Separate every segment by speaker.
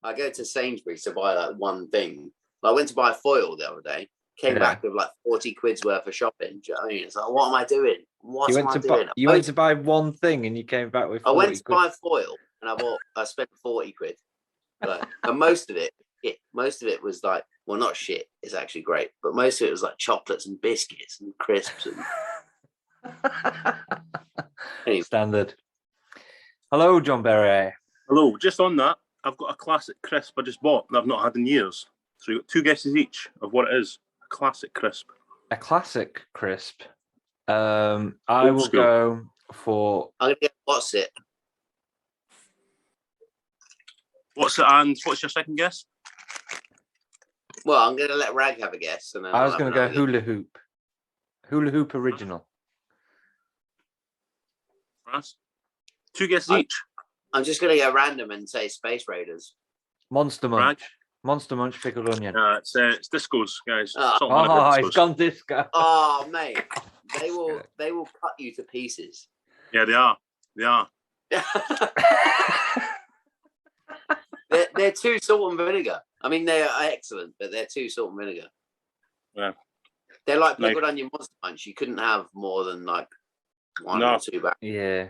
Speaker 1: I go to Sainsbury's to buy like one thing. I went to buy a foil the other day. Came back with like 40 quid's worth of shopping. Do you know what I mean? It's like, what am I doing?
Speaker 2: You went to buy one thing and you came back with 40
Speaker 1: I went to
Speaker 2: quid.
Speaker 1: buy foil and I spent 40 quid. Like, and most of it was like, well, not shit. It's actually great, but most of it was like chocolates and biscuits and crisps and
Speaker 2: anyway. Standard. Hello, John Berry.
Speaker 3: Hello. Just on that, I've got a classic crisp I just bought that I've not had in years. So you've got 2 guesses each of what it is. A classic crisp.
Speaker 2: A classic crisp. I will go for.
Speaker 1: I'm gonna get what's it.
Speaker 3: What's it, and what's your second guess?
Speaker 1: Well, I'm going to let Wragg have a guess. And then
Speaker 2: I was going to go hula hoop. Hula hoop original.
Speaker 3: Right. 2 guesses each.
Speaker 1: I'm just going to go random and say Space Raiders.
Speaker 2: Monster Munch. Monster Munch pickled onion.
Speaker 3: It's Discos, guys.
Speaker 2: It's gone disco.
Speaker 1: Oh, mate. They will cut you to pieces.
Speaker 3: Yeah, they are. They are.
Speaker 1: They're too salt and vinegar. I mean, they are excellent, but they're too salt and vinegar.
Speaker 3: Yeah.
Speaker 1: They're like pickled onion Monster Munch. You couldn't have more than like 1 or 2 back.
Speaker 2: Yeah.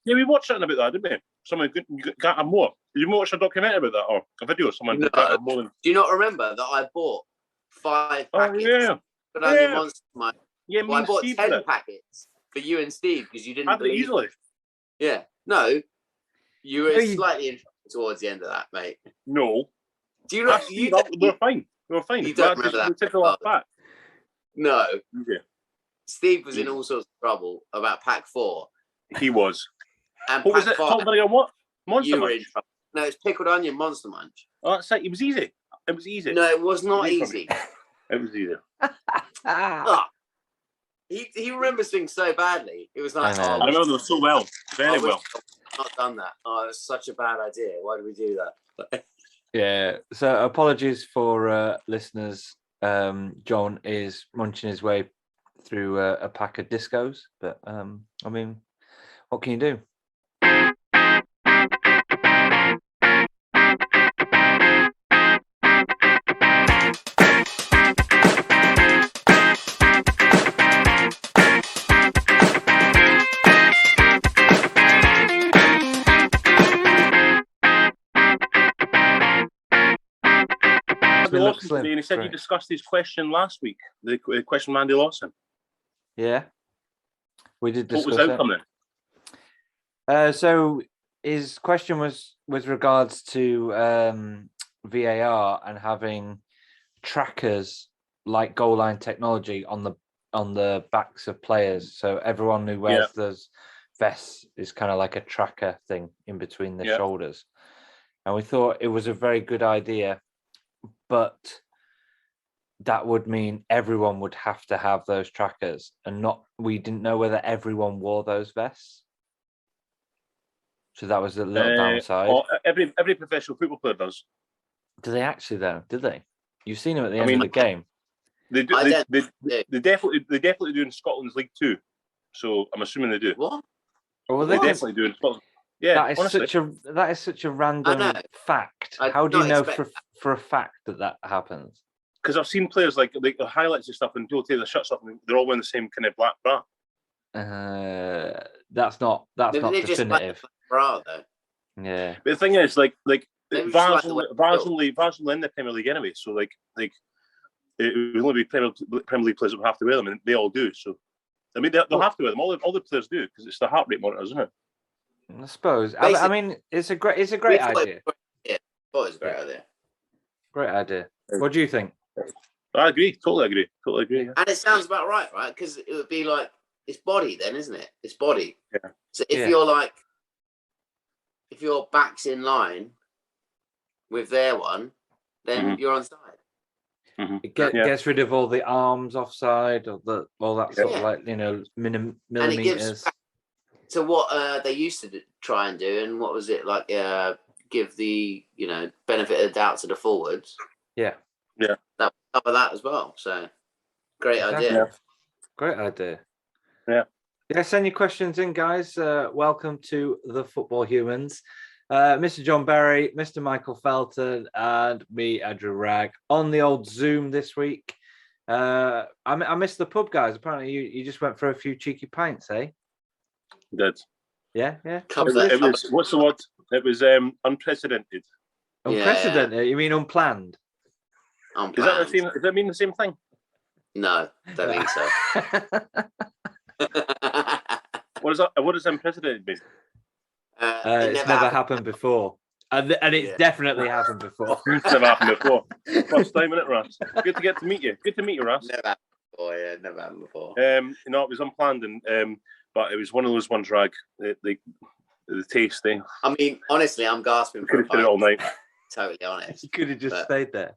Speaker 3: Yeah, we watched something about that, didn't we? Someone got more. Did you watch a documentary about that or a video? Someone got more than.
Speaker 1: Do you not remember that I bought 5 packets?
Speaker 3: Oh,
Speaker 1: Pickled onion Monster Munch.
Speaker 3: Yeah,
Speaker 1: I bought 10 packets for you and Steve because you didn't believe
Speaker 3: easily.
Speaker 1: Yeah. No. You were slightly interested towards the end of that, mate.
Speaker 3: No.
Speaker 1: Do you know?
Speaker 3: They were fine. They were fine.
Speaker 1: You don't remember that?
Speaker 3: Took a lot back.
Speaker 1: No.
Speaker 3: Yeah.
Speaker 1: Steve was in all sorts of trouble about pack 4.
Speaker 3: He was.
Speaker 1: And
Speaker 3: what was it? What? Monster Munch?
Speaker 1: No, it's pickled onion Monster Munch.
Speaker 3: Oh, that's it. It was easy. It was easy.
Speaker 1: No, it was not easy.
Speaker 3: It was easy.
Speaker 1: He remembers things so badly. It was like,
Speaker 3: I remember them so well. Very well.
Speaker 1: Not done that. Oh, it was such a bad idea. Why did we do that?
Speaker 2: Yeah. So apologies for listeners. John is munching his way through a pack of discos, but I mean, what can you do?
Speaker 3: And he said you discussed his question last week. The question from Andy Lawson.
Speaker 2: Yeah, we did discuss.
Speaker 3: What was the outcome
Speaker 2: then? So his question was with regards to VAR and having trackers like goal line technology on the backs of players. So everyone who wears those vests is kind of like a tracker thing in between the shoulders. And we thought it was a very good idea, but that would mean everyone would have to have those trackers, and we didn't know whether everyone wore those vests. So that was a little downside.
Speaker 3: Every professional football player does.
Speaker 2: Do they actually though? Did they? You've seen them at the end of the game.
Speaker 3: They do. They definitely do in Scotland's League 2. So I'm assuming they do.
Speaker 1: What?
Speaker 2: Well,
Speaker 3: they definitely do in Scotland. Yeah,
Speaker 2: that is such a random fact. How do you know for a fact that happens?
Speaker 3: Because I've seen players like the highlights and stuff, and people take their shirts off, and they're all wearing the same kind of black bra.
Speaker 2: That's not definitive.
Speaker 1: Bra though.
Speaker 2: Yeah.
Speaker 3: But the thing is, like VAR's only in the Premier League anyway, so like it will only be Premier League players that will have to wear them, and they all do. So I mean, they'll have to wear them. All the players do because it's the heart rate monitor, isn't it?
Speaker 2: I suppose. I mean, it's a great idea.
Speaker 1: Yeah, it's a great idea.
Speaker 2: Great idea. What do you think?
Speaker 3: I agree. Totally agree. Yeah.
Speaker 1: And it sounds about right? Because it would be like it's body, then, isn't it? It's body.
Speaker 3: Yeah.
Speaker 1: So if your back's in line with their one, then you're on side.
Speaker 3: Mm-hmm.
Speaker 2: It gets rid of all the arms offside, or all that sort of like millimeters.
Speaker 1: And it gives to what they used to try and do, and what was it like? Give the benefit of the doubt to the forwards.
Speaker 3: Yeah.
Speaker 1: That cover that as well. So great idea.
Speaker 2: Yeah. Great idea.
Speaker 3: Yeah.
Speaker 2: Yeah. Send your questions in, guys. Welcome to the Football Humans. Mr. John Berry, Mr. Michael Felton, and me, Andrew Wragg, on the old Zoom this week. I missed the pub, guys. Apparently, you just went for a few cheeky pints, eh?
Speaker 3: Did.
Speaker 2: Yeah.
Speaker 3: It was what's the word? It was unprecedented.
Speaker 2: Unprecedented? Yeah. You mean unplanned?
Speaker 3: Is that the same? Does that mean the same thing?
Speaker 1: No, don't think so.
Speaker 3: What does unprecedented mean?
Speaker 2: It's never happened before. And it's definitely happened before.
Speaker 3: It's never happened before. First time, isn't it, Russ? Good to get to meet you. Good to meet you, Russ.
Speaker 1: Never happened before, yeah. Never happened before.
Speaker 3: It was unplanned, but it was one of those ones, Wragg. The taste thing.
Speaker 1: I mean, honestly, I'm gasping for
Speaker 3: it all night.
Speaker 1: Totally honest.
Speaker 2: You could have just stayed there.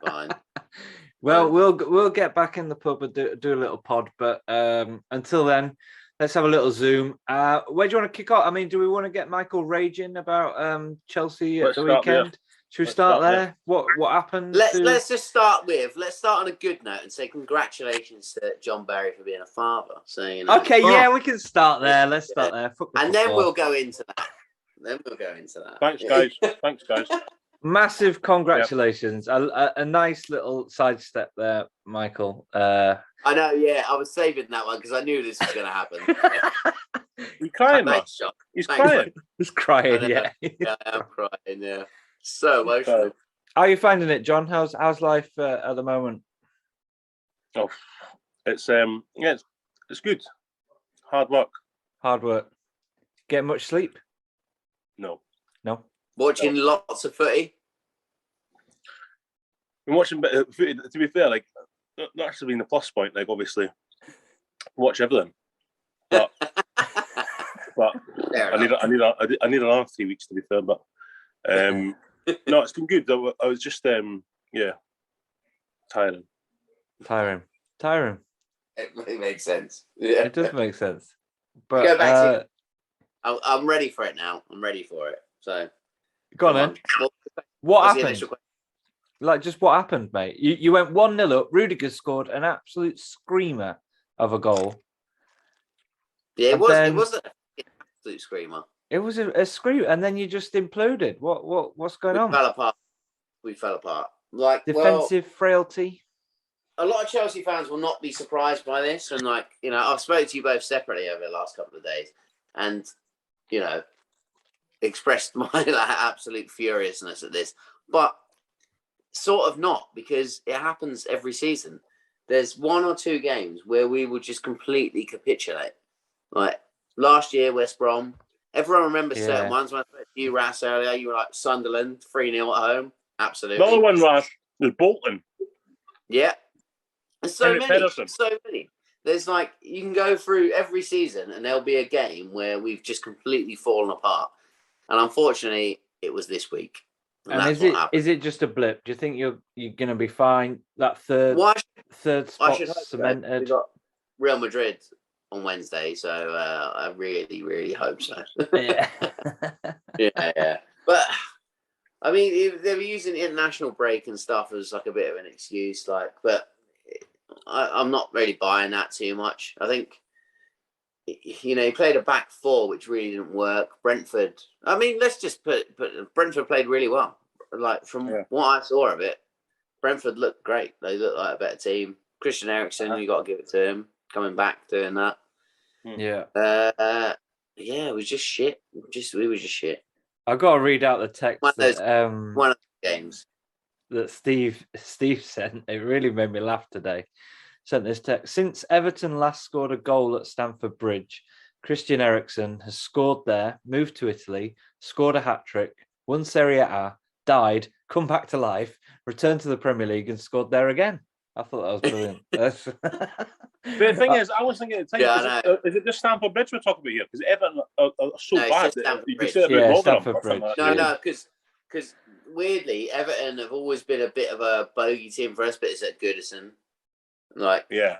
Speaker 1: Fine.
Speaker 2: Well, we'll get back in the pub and do a little pod, but until then, let's have a little Zoom. Where do you want to kick off? I mean, do we want to get Michael raging about Chelsea at the weekend? Should we start there? What happened?
Speaker 1: Let's just start on a good note and say congratulations to John Berry for being a father. So
Speaker 2: okay, yeah, we can start there. Let's start there.
Speaker 1: And then we'll go into that.
Speaker 3: Thanks, guys. Thanks, guys.
Speaker 2: Massive congratulations. Yep. A nice little sidestep there, Michael.
Speaker 1: I know, yeah. I was saving that one because I knew this was going to happen.
Speaker 3: He's crying, man. He's crying.
Speaker 2: He's crying, yeah.
Speaker 1: Yeah, I am crying, yeah. So emotional.
Speaker 2: How are you finding it, John? How's life at the moment?
Speaker 3: Oh, it's good. Hard work.
Speaker 2: Getting much sleep?
Speaker 3: No.
Speaker 1: Watching lots of footy.
Speaker 3: Been watching footy. To be fair, like not actually being the plus point. Like obviously, watch everything. But I need another 3 weeks to be fair. But no, it's been good. I was just tiring.
Speaker 1: It really makes sense. Yeah.
Speaker 2: It does make sense. But
Speaker 1: go back I'm ready for it now. I'm ready for it. So
Speaker 2: go on then. What happened? Like, just what happened, mate? You went 1-0 up. Rudiger scored an absolute screamer of a goal.
Speaker 1: Yeah, it was an absolute screamer.
Speaker 2: It was a scream, and then you just imploded. What's going on?
Speaker 1: We fell apart. Like
Speaker 2: defensive frailty.
Speaker 1: A lot of Chelsea fans will not be surprised by this, and I've spoken to you both separately over the last couple of days, and expressed my absolute furiousness at this, but sort of not, because it happens every season. There's 1 or 2 games where we will just completely capitulate. Like last year, West Brom. Everyone remembers certain ones. When I spoke to you, Ras, earlier, you were like Sunderland, 3-0 at home. Absolutely.
Speaker 3: Another one, Ras, was Bolton.
Speaker 1: Yeah. There's so many. There's you can go through every season and there'll be a game where we've just completely fallen apart. And unfortunately, it was this week.
Speaker 2: And is it just a blip? Do you think you're going to be fine? That third spot cemented.
Speaker 1: We got Real Madrid on Wednesday, so I really, really hope so.
Speaker 2: Yeah.
Speaker 1: yeah. But I mean, they were using the international break and stuff as a bit of an excuse, but I'm not really buying that too much. I think, he played a back 4, which really didn't work. Brentford, I mean, let's just put Brentford played really well. From what I saw of it, Brentford looked great. They looked like a better team. Christian Eriksen, you got to give it to him, coming back, doing that.
Speaker 2: Yeah.
Speaker 1: It was just shit. We were just shit.
Speaker 2: I've got to read out the text.
Speaker 1: One of the games
Speaker 2: that Steve sent. It really made me laugh today. Sent this text. Since Everton last scored a goal at Stamford Bridge, Christian Eriksen has scored there, moved to Italy, scored a hat-trick, won Serie A, died, come back to life, returned to the Premier League and scored there again. I thought that was brilliant.
Speaker 3: The thing is, I was thinking at the time, is it just Stamford Bridge we're talking about here? Because Everton are so bad.
Speaker 2: Stamford Bridge.
Speaker 1: No, because weirdly, Everton have always been a bit of a bogey team for us, but it's at Goodison. Yeah.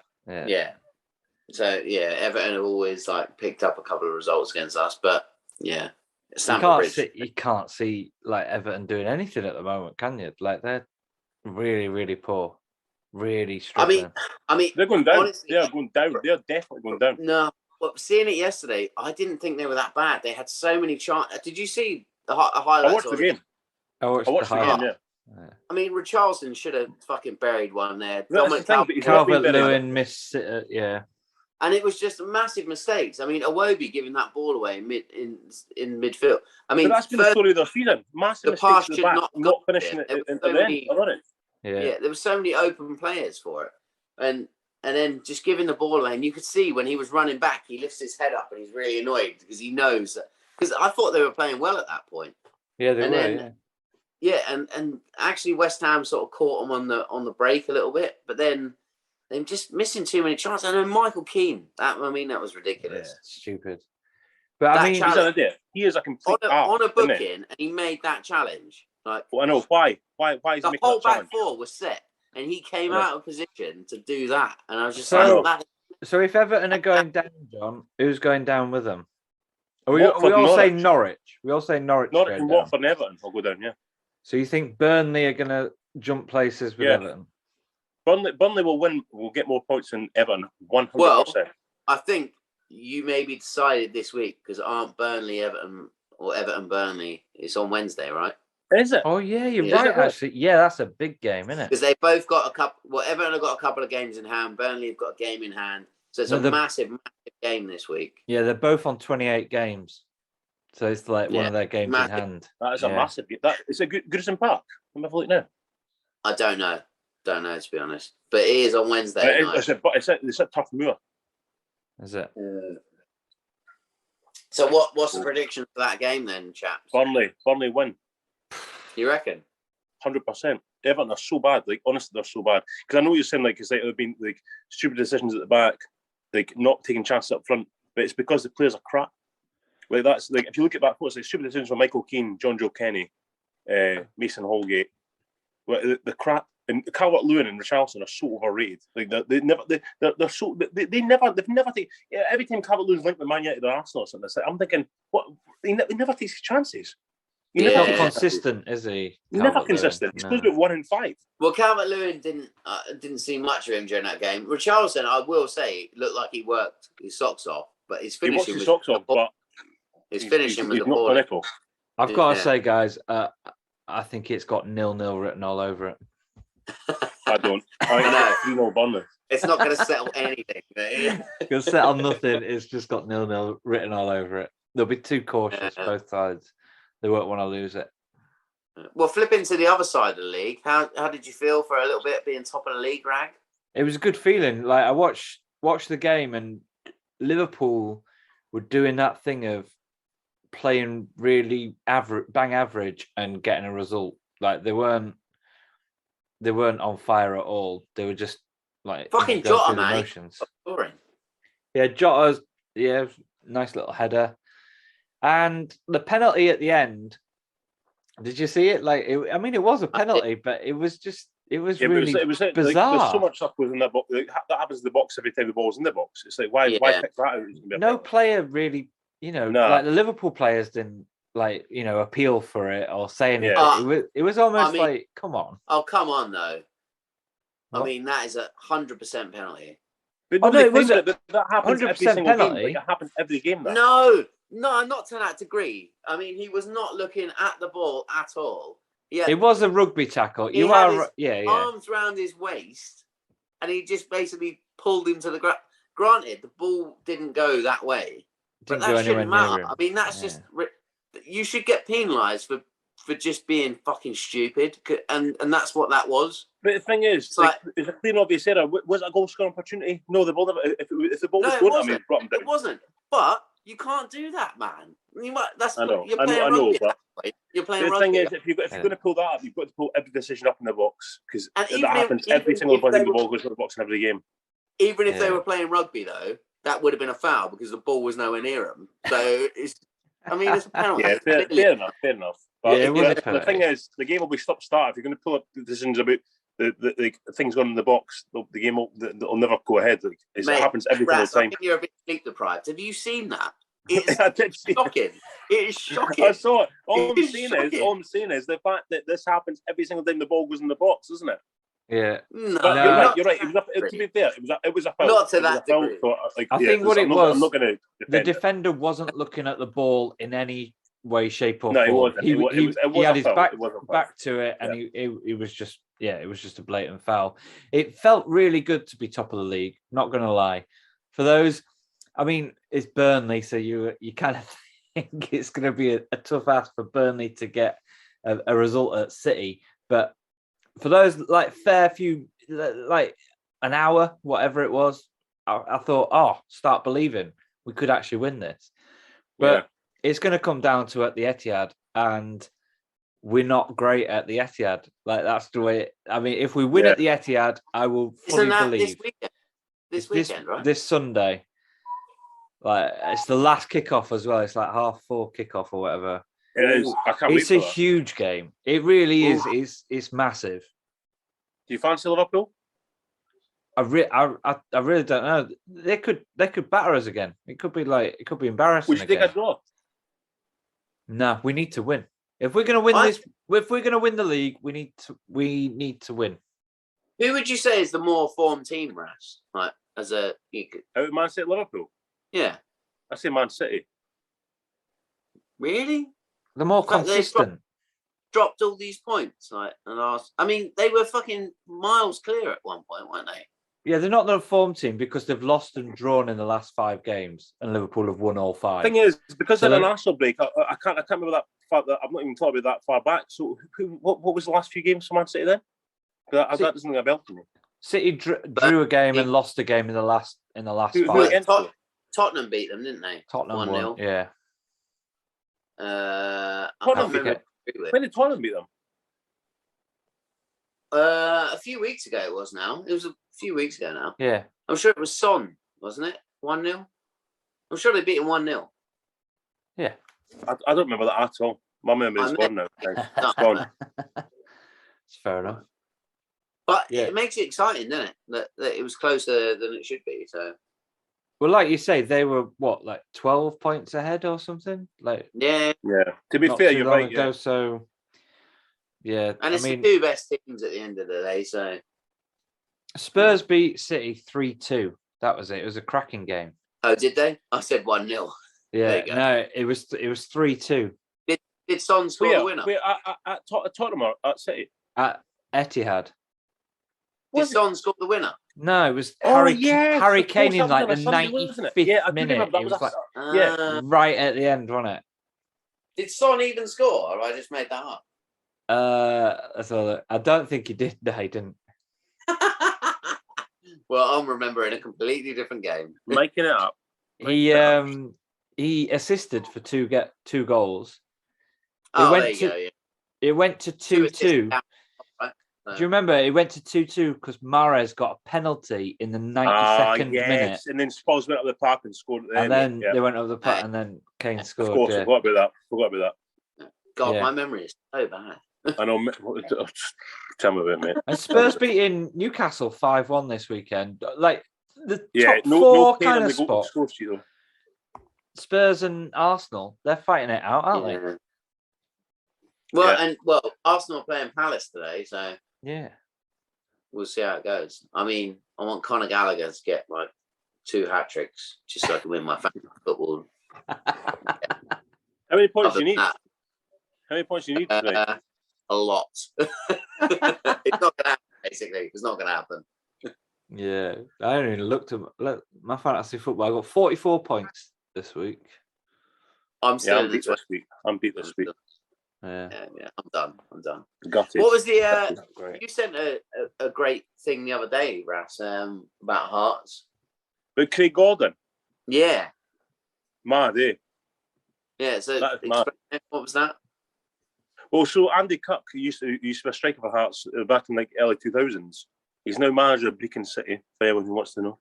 Speaker 1: So Everton have always picked up a couple of results against us, but yeah,
Speaker 2: you can't see Everton doing anything at the moment, can you? They're really, really poor, really struggling.
Speaker 1: I mean,
Speaker 3: they're going down.
Speaker 1: Honestly,
Speaker 3: they're going down. They're definitely going down.
Speaker 1: No, but seeing it yesterday, I didn't think they were that bad. They had so many chances. Did you see The
Speaker 3: I
Speaker 1: highlights.
Speaker 3: watched the game.
Speaker 2: I watched
Speaker 3: the game. Yeah.
Speaker 1: I mean, Richarlison should have fucking buried one there.
Speaker 3: That's the thing, but he's not been
Speaker 2: Calvert-Lewin missed it. Yeah.
Speaker 1: And it was just massive mistakes. I mean, Iwobi giving that ball away in midfield. I mean,
Speaker 3: but that's been the story of their season. Massive
Speaker 1: the pass
Speaker 3: mistakes
Speaker 1: should
Speaker 3: at the back, not finishing it at the end.
Speaker 2: Yeah,
Speaker 1: there were so many open players for it, and then just giving the ball away. And you could see when he was running back, he lifts his head up and he's really annoyed because he knows that. Because I thought they were playing well at that point.
Speaker 2: Yeah, they were.
Speaker 1: Then, and actually West Ham sort of caught them on the break a little bit, but then they're just missing too many chances. And then Michael Keane, that was ridiculous.
Speaker 2: Yeah, stupid. But I mean,
Speaker 3: he's an idiot. He is a complete
Speaker 1: on a booking, and he made that challenge. Like,
Speaker 3: well, I know why is
Speaker 1: the
Speaker 3: he making
Speaker 1: whole
Speaker 3: that challenge?
Speaker 1: back four was set, and he came out of position to do that. And I was just
Speaker 2: so if Everton are going down, John, who's going down with them? We all say Norwich. We all say Norwich.
Speaker 3: Norwich and Watford and Everton will go down. Yeah.
Speaker 2: So you think Burnley are going to jump places with Everton?
Speaker 3: Burnley will win. Will get more points than Everton. 100%.
Speaker 1: Well, I think you maybe decided this week because aren't Burnley Everton or Everton Burnley? It's on Wednesday, right?
Speaker 3: Is it?
Speaker 2: Oh yeah, you're right. Actually, yeah, that's a big game, isn't it?
Speaker 1: Because they both got a couple. Well, Everton have got a couple of games in hand. Burnley have got a game in hand. So it's a massive game this week.
Speaker 2: Yeah, they're both on 28 games. So it's like one of their games in hand.
Speaker 3: That is a massive game. It's a Goodison Park. Let me have a look now.
Speaker 1: I don't know. Don't know, to be honest. But it is on Wednesday night.
Speaker 3: It's a tough moor.
Speaker 2: Is it?
Speaker 1: So what's the prediction for that game then, chaps?
Speaker 3: Burnley win.
Speaker 1: You reckon?
Speaker 3: 100%. Everton are so bad. Like, honestly, they're so bad. Because I know you're saying, like, it's like there have been like stupid decisions at the back, like not taking chances up front, but it's because the players are crap. Like, that's like, if you look at that, what's like stupid decisions from Michael Keane, John Joe Kenny, Mason Holgate, the crap, and Calvert-Lewin and Richarlison are so overrated. Like, they've never take every time Calvert-Lewin's linked with Man United or Arsenal or something. It's like, I'm thinking, what? He never takes his chances.
Speaker 2: He's not consistent, is he?
Speaker 3: Never consistent. He's supposed to be 1 in 5.
Speaker 1: Well, Calvert-Lewin didn't see much of him during that game. Richarlison, I will say, looked like he worked his socks off, but his finishing was
Speaker 3: socks off, but
Speaker 1: his finishing was the ball.
Speaker 3: Clinical.
Speaker 2: I've got to say, guys, I think it's got 0-0 written all over it.
Speaker 3: I don't. I know. Burnley.
Speaker 1: It's not going to settle anything.
Speaker 2: It's going to settle nothing. It's just got 0-0 written all over it. They'll be too cautious, both sides. They won't want to lose it.
Speaker 1: Well, flipping to the other side of the league, how did you feel for a little bit being top of the league, Wragg?
Speaker 2: It was a good feeling. Like, I watched the game, and Liverpool were doing that thing of playing really average and getting a result. Like, they weren't on fire at all. They were just like
Speaker 1: fucking Jota, man.
Speaker 2: Yeah, Jota's nice little header. And the penalty at the end, did you see it? Like, it was a penalty, but it was really bizarre.
Speaker 3: Like, there's so much stuff within that box. Like, that happens in the box every time the ball's in the box. It's like, why pick that out?
Speaker 2: No player really, like the Liverpool players didn't, like, appeal for it or say anything. Yeah. It was almost like, come on.
Speaker 1: Oh, come on, though. What? I mean, that is 100% penalty.
Speaker 3: But it was that happens 100% every single penalty. Game. Like, it happens every game.
Speaker 1: No, not to that degree. I mean, he was not looking at the ball at all. Yeah,
Speaker 2: it was a rugby tackle.
Speaker 1: He had his arms round his waist, and he just basically pulled him to the ground. Granted, the ball didn't go that way, but that shouldn't matter. I mean, that's just you should get penalised for just being fucking stupid, and that's what that was.
Speaker 3: But the thing is, it's a clear obvious error. Was it a goal scoring opportunity? No, the ball. If the ball was good,
Speaker 1: it wasn't. But you can't do that, man. You're playing rugby. You're playing
Speaker 3: rugby. The thing is, if you're going to pull that up, you've got to pull every decision up in the box, because that happens every single time the ball goes to the box in every game.
Speaker 1: Even if they were playing rugby, though, that would have been a foul because the ball was nowhere near them. So it's a penalty.
Speaker 3: Yeah, fair enough. But the thing is, the game will be stop-start. If you're going to pull up decisions about the things going in the box, the game will never go ahead. It happens every single time.
Speaker 1: I think you're a bit sleep deprived. Have you seen that? It's shocking. It is shocking.
Speaker 3: I saw it. All I'm saying is the fact that this happens every single time the ball goes in the box, isn't it?
Speaker 2: Yeah.
Speaker 1: No,
Speaker 3: you're right. To be fair, it was a foul.
Speaker 1: Not to that degree.
Speaker 2: I think what it was, the defender wasn't looking at the ball in any way, shape, or
Speaker 3: No, it
Speaker 2: form.
Speaker 3: wasn't.
Speaker 2: He
Speaker 3: was
Speaker 2: had
Speaker 3: a
Speaker 2: his
Speaker 3: foul. It was a foul.
Speaker 2: back to it, and he was just it was just a blatant foul. It felt really good to be top of the league. Not going to lie. For those, I mean, it's Burnley, so you kind of think it's going to be a tough ask for Burnley to get a result at City, but for those like fair few, like an hour, whatever it was, I thought, start believing we could actually win this. But it's going to come down to at the Etihad, and we're not great at the Etihad. Like that's the way. I mean, if we win at the Etihad, I will fully believe.
Speaker 1: This weekend, right?
Speaker 2: This Sunday. Like it's the last kickoff as well. It's like 4:30 kickoff or whatever.
Speaker 3: It is. I can't wait
Speaker 2: It's a huge game. It really is. It's massive.
Speaker 3: Do you fancy Liverpool?
Speaker 2: I really don't know. They could batter us again. It could be embarrassing.
Speaker 3: Would you take a draw?
Speaker 2: No, we need to win. If we're going to win if we're going to win the league, we need to win.
Speaker 1: Who would you say is the more formed team, Ras? Like as a
Speaker 3: Man City, Liverpool.
Speaker 1: Yeah,
Speaker 3: I say Man City.
Speaker 1: Really?
Speaker 2: The more consistent.
Speaker 1: Dropped all these points, like I mean, they were fucking miles clear at one point, weren't they?
Speaker 2: Yeah, they're not the form team because they've lost and drawn in the last 5 games, and Liverpool have won all 5.
Speaker 3: Thing is, because of the national break, I can't remember that fact that I've not even thought about that far back. So, what was the last few games for Man City then? That doesn't ring a bell to me.
Speaker 2: City drew a game and lost a game in the last 5.
Speaker 1: Tottenham beat them, didn't they?
Speaker 2: Tottenham
Speaker 1: 1-0.
Speaker 2: won. Yeah.
Speaker 3: When did Tottenham beat them?
Speaker 1: A few weeks ago it was now. It was a few weeks ago now.
Speaker 2: Yeah.
Speaker 1: I'm sure it was Son, wasn't it? 1-0? I'm sure they beat him 1-0.
Speaker 2: Yeah.
Speaker 3: I don't remember that at all. My memory is gone now. It's gone.
Speaker 2: It's fair enough.
Speaker 1: But it makes it exciting, doesn't it? That it was closer than it should be. So.
Speaker 2: Well, like you say, they were like 12 points ahead or something?
Speaker 1: Yeah.
Speaker 3: To be fair, you're right.
Speaker 2: Ago, so yeah.
Speaker 1: And it's the 2 best teams at the end of the day, so
Speaker 2: Spurs beat City 3-2. That was it. It was a cracking game.
Speaker 1: Oh, did they? I said 1-0.
Speaker 2: Yeah, no, it was 3-2.
Speaker 1: Did Son score the winner?
Speaker 3: At Tottenham or at City?
Speaker 2: At Etihad.
Speaker 1: Did Son score the winner?
Speaker 2: No, it was Harry Kane in like the 95th minute. It was like right at the end, wasn't it?
Speaker 1: Did Son even score, or I just made that up?
Speaker 2: I don't think he did. No, he didn't.
Speaker 1: Well, I'm remembering a completely different game.
Speaker 3: Making it up.
Speaker 2: He assisted for 2 goals.
Speaker 1: There you go. Yeah.
Speaker 2: It went to 2-2. Do you remember it went to 2-2 because Mahrez got a penalty in the 92nd minute,
Speaker 3: and then Spurs went up the park and scored.
Speaker 2: And then they went up the park, and then Kane scored.
Speaker 3: Of course, I forgot about that.
Speaker 1: God, my memory is so bad.
Speaker 3: I know. Tell me about it, mate.
Speaker 2: And Spurs beating Newcastle 5-1 this weekend. Like the top
Speaker 3: no
Speaker 2: 4
Speaker 3: pain
Speaker 2: kind
Speaker 3: on
Speaker 2: of
Speaker 3: the
Speaker 2: spot.
Speaker 3: score sheet, though.
Speaker 2: Spurs and Arsenal, they're fighting it out, aren't they?
Speaker 1: Well, Arsenal are playing Palace today, so
Speaker 2: yeah,
Speaker 1: we'll see how it goes. I mean, I want Conor Gallagher to get like 2 hat tricks just so I can win my fantasy football.
Speaker 3: How many points do you need? How many points do you need today?
Speaker 1: A lot. It's not going to happen. Basically, it's not going to happen.
Speaker 2: Yeah, I haven't even looked at my fantasy football. I got 44 points this week.
Speaker 1: I'm still
Speaker 3: beat this week. I'm beat this week.
Speaker 2: Yeah,
Speaker 1: I'm done.
Speaker 3: Got it.
Speaker 1: What was the? You sent a great thing the other day, Ras, about Hearts.
Speaker 3: But Craig Gordon.
Speaker 1: Yeah.
Speaker 3: Mad, eh?
Speaker 1: Yeah. So what was that?
Speaker 3: Well, so Andy Cook used to be a striker for Hearts back in like early 2000s. He's now manager of Brecon City. For anyone who wants to know.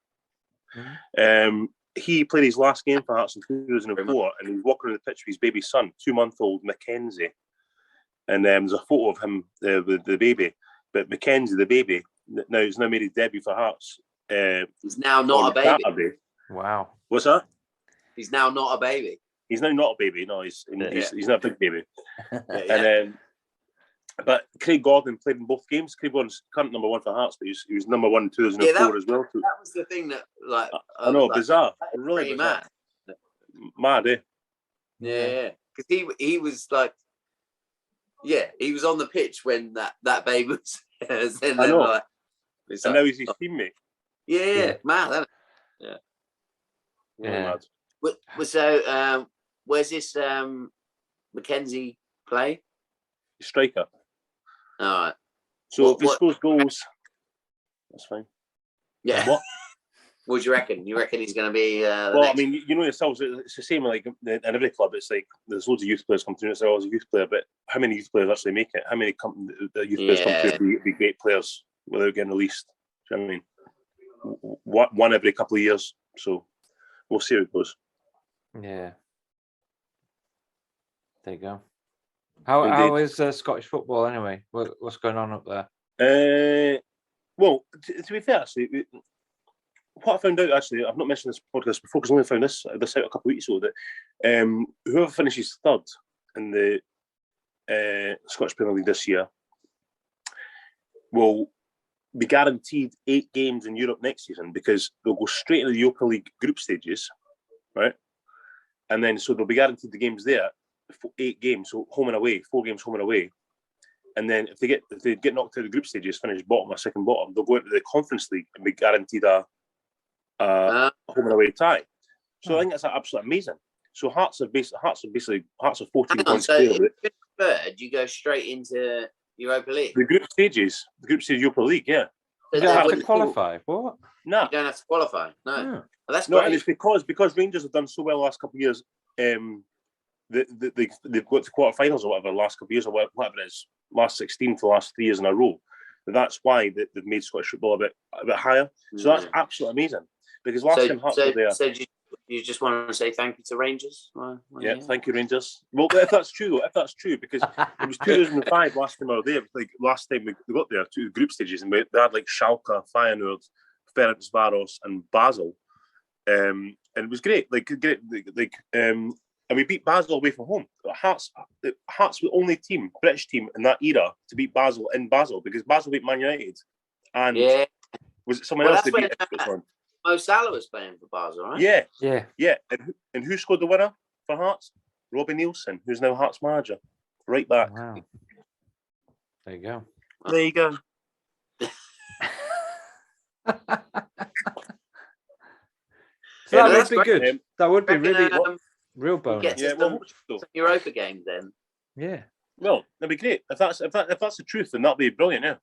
Speaker 3: Mm-hmm. He played his last game for Hearts in 2004, and he was walking on the pitch with his baby son, 2-month-old Mackenzie. And there's a photo of him with the baby. But Mackenzie, the baby, he's now made his debut for Hearts.
Speaker 1: He's now not a baby.
Speaker 3: Saturday.
Speaker 2: Wow.
Speaker 3: What's that?
Speaker 1: He's now not a baby.
Speaker 3: He's now not a baby. No, he's not a big baby. And but Craig Gordon played in both games. Craig Gordon's current number 1 for Hearts, but he was number 1 in 2004 as well.
Speaker 1: That was the thing that, like,
Speaker 3: I know, bizarre, really bizarre. Mad, eh?
Speaker 1: Yeah, because he was like, yeah, he was on the pitch when that baby was.
Speaker 3: I know.
Speaker 1: Like,
Speaker 3: and now he's his teammate.
Speaker 1: Yeah, mad.
Speaker 3: Yeah.
Speaker 2: Yeah.
Speaker 1: Mad. So, where's this Mackenzie play?
Speaker 3: Striker.
Speaker 1: All right.
Speaker 3: So if he scores goals, that's fine.
Speaker 1: Yeah.
Speaker 3: What?
Speaker 1: What do you reckon? You reckon he's going to be?
Speaker 3: Well, I mean, you know yourselves, it's the same like in every club. It's like there's loads of youth players come through. It's always a youth player, but how many youth players actually make it? How many youth players come through and be great players without getting released? Do you know what I mean? One every couple of years. So we'll see how it goes.
Speaker 2: Yeah. There you go. How is Scottish football anyway? What's going on up there?
Speaker 3: Well, to be fair, actually, what I found out, actually, I've not mentioned this podcast before because I only found this out a couple of weeks ago, that whoever finishes third in the Scottish Premier League this year will be guaranteed 8 games in Europe next season because they'll go straight into the Europa League group stages, right? And then so they'll be guaranteed the games there, 8 games, so home and away, 4 games home and away. And then if they get knocked out of the group stages, finish bottom or second bottom, they'll go into the Conference League and be guaranteed a home and away tie. So I think that's absolutely amazing. So Hearts are 14 points clear.
Speaker 1: If you're third, you go straight into Europa League.
Speaker 3: The group stages Europa League, yeah.
Speaker 2: You don't have to qualify. What?
Speaker 3: No,
Speaker 1: you don't have to qualify. No, well, that's
Speaker 3: no,
Speaker 1: great.
Speaker 3: and it's because Rangers have done so well the last couple of years. They've got to quarterfinals or whatever the last couple of years or whatever it is, last 16 for the last 3 years in a row. That's why they've made Scottish football a bit higher. So that's absolutely amazing. Because last time Hearts were there.
Speaker 1: So you just want to say thank you to Rangers?
Speaker 3: Yeah, thank you, Rangers. Well, if that's true, because it was 2005 last time I was there. Like last time we got there to the group stages, and they had like Schalke, Feyenoord, Ferencváros, and Basel, and it was great. And we beat Basel away from home. Hearts were the only British team in that era to beat Basel in Basel because Basel beat Man United, and was it someone else that beat Switzerland?
Speaker 1: Mo Salah was playing for Basel, right?
Speaker 3: Yeah. And who scored the winner for Hearts? Robbie Nielsen, who's now Hearts manager. Right back.
Speaker 2: Wow. There you go.
Speaker 3: There you go.
Speaker 2: So that would be good. That would be really real bonus.
Speaker 1: Yeah, well, Europa games then.
Speaker 2: Yeah.
Speaker 3: Well, that'd be great. If that's the truth, then that'd be brilliant. Yeah.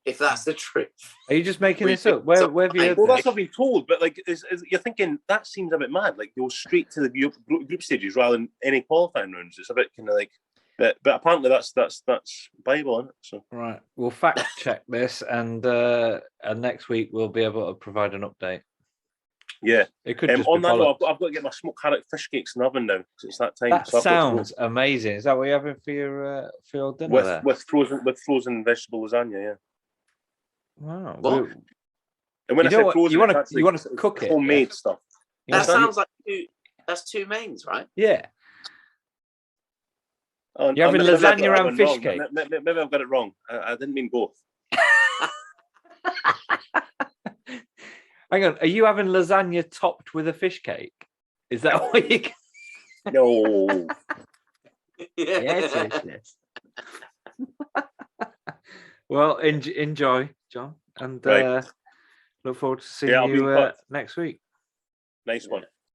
Speaker 1: If that's the truth.
Speaker 2: Are you just making this up? Where have you heard
Speaker 3: Well, that's what I've been told, but like, you're thinking that seems a bit mad. Like, go straight to the group stages rather than any qualifying rounds. It's a bit kind of like, but apparently that's Bible, isn't it? So
Speaker 2: right, we'll fact check this, and next week we'll be able to provide an update.
Speaker 3: Yeah,
Speaker 2: it could just
Speaker 3: on
Speaker 2: be
Speaker 3: that note, I've got to get my smoked haddock fish cakes in the oven now because it's that time.
Speaker 2: That
Speaker 3: so
Speaker 2: sounds amazing. Is that what you're having for your dinner
Speaker 3: with frozen vegetable lasagna? Yeah.
Speaker 2: Wow.
Speaker 1: What?
Speaker 3: And when I say frozen,
Speaker 2: you want to cook it,
Speaker 3: homemade stuff.
Speaker 1: That sounds like that's 2 mains, right?
Speaker 2: Yeah. You're having lasagna and fish cake.
Speaker 3: Maybe I've got it wrong. I didn't mean both.
Speaker 2: Hang on, are you having lasagna topped with a fish cake? Is that what you?
Speaker 3: No.
Speaker 2: Yes. Well, enjoy, John, and look forward to seeing you next week.
Speaker 3: Nice one.